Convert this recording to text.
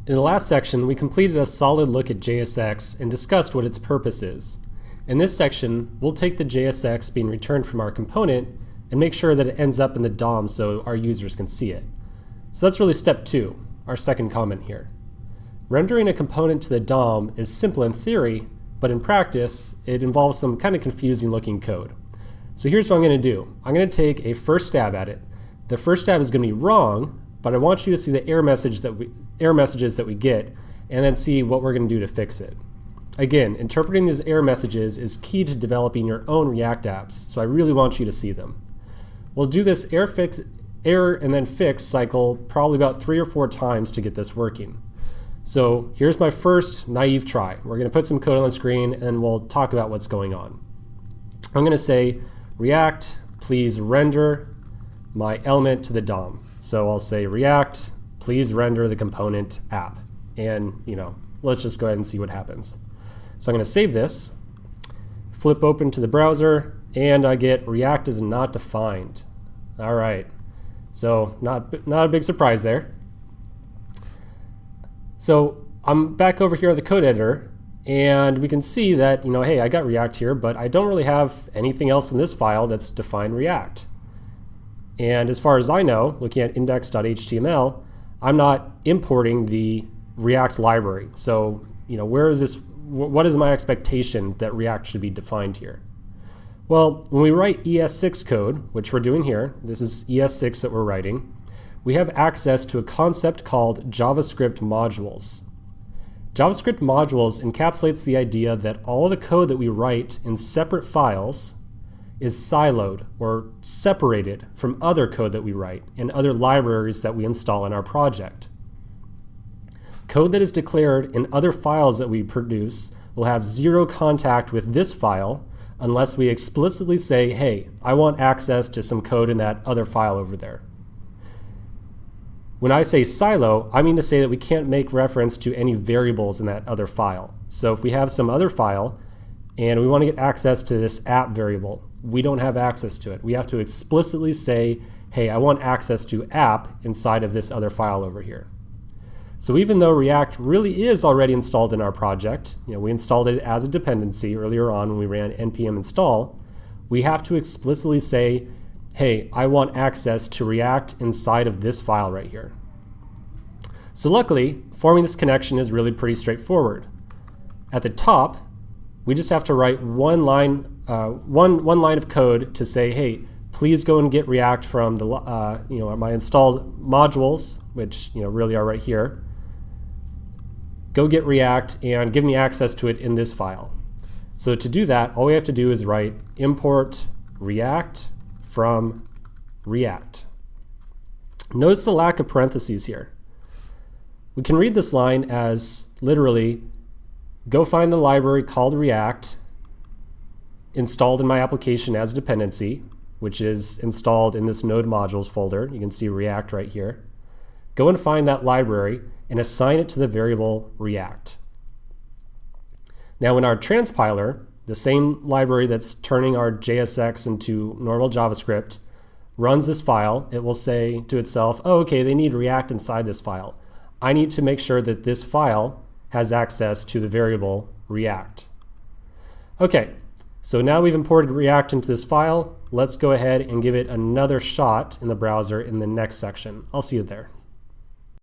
In the last section, we completed a solid look at JSX and discussed what its purpose is. In this section, we'll take the JSX being returned from our component and make sure that it ends up in the DOM so our users can see it. So that's really step 2, our second comment here. Rendering a component to the DOM is simple in theory, but in practice, it involves some kind of confusing looking code. So here's what I'm going to do. I'm going to take a first stab at it. The first stab is going to be wrong, but I want you to see the error messages that we get and then see what we're going to do to fix it. Again, interpreting these error messages is key to developing your own React apps, so I really want you to see them. We'll do this error and then fix cycle probably about 3 or 4 times to get this working. So here's my first naive try. We're going to put some code on the screen and we'll talk about what's going on. I'm going to say, React, please render my element to the DOM. So I'll say, React, please render the component app. And, let's just go ahead and see what happens. So I'm going to save this, flip open to the browser, and I get React is not defined. All right. So not a big surprise there. So I'm back over here at the code editor, and we can see that, hey, I got React here, but I don't really have anything else in this file that's defined React. And as far as I know, looking at index.html, I'm not importing the React library. So, where is this? What is my expectation that React should be defined here? Well, when we write ES6 code, which we're doing here, this is ES6 that we're writing, we have access to a concept called JavaScript modules. JavaScript modules encapsulates the idea that all the code that we write in separate files is siloed or separated from other code that we write and other libraries that we install in our project. Code that is declared in other files that we produce will have zero contact with this file unless we explicitly say, hey, I want access to some code in that other file over there. When I say silo, I mean to say that we can't make reference to any variables in that other file. So if we have some other file and we want to get access to this app variable, we don't have access to it. We have to explicitly say, hey, I want access to app inside of this other file over here. So even though React really is already installed in our project, we installed it as a dependency earlier on when we ran npm install, we have to explicitly say, hey, I want access to React inside of this file right here. So luckily, forming this connection is really pretty straightforward. At the top, we just have to write one line of code to say, hey, please go and get React from the my installed modules, which really are right here. Go get React and give me access to it in this file. So to do that, all we have to do is write import React from React. Notice the lack of parentheses here. We can read this line as literally, go find the library called React installed in my application as a dependency, which is installed in this node modules folder. You can see React right here. Go and find that library and assign it to the variable React. Now in our transpiler, the same library that's turning our JSX into normal JavaScript runs this file. It will say to itself, oh, okay, they need React inside this file. I need to make sure that this file has access to the variable React. Okay, so now we've imported React into this file. Let's go ahead and give it another shot in the browser in the next section. I'll see you there.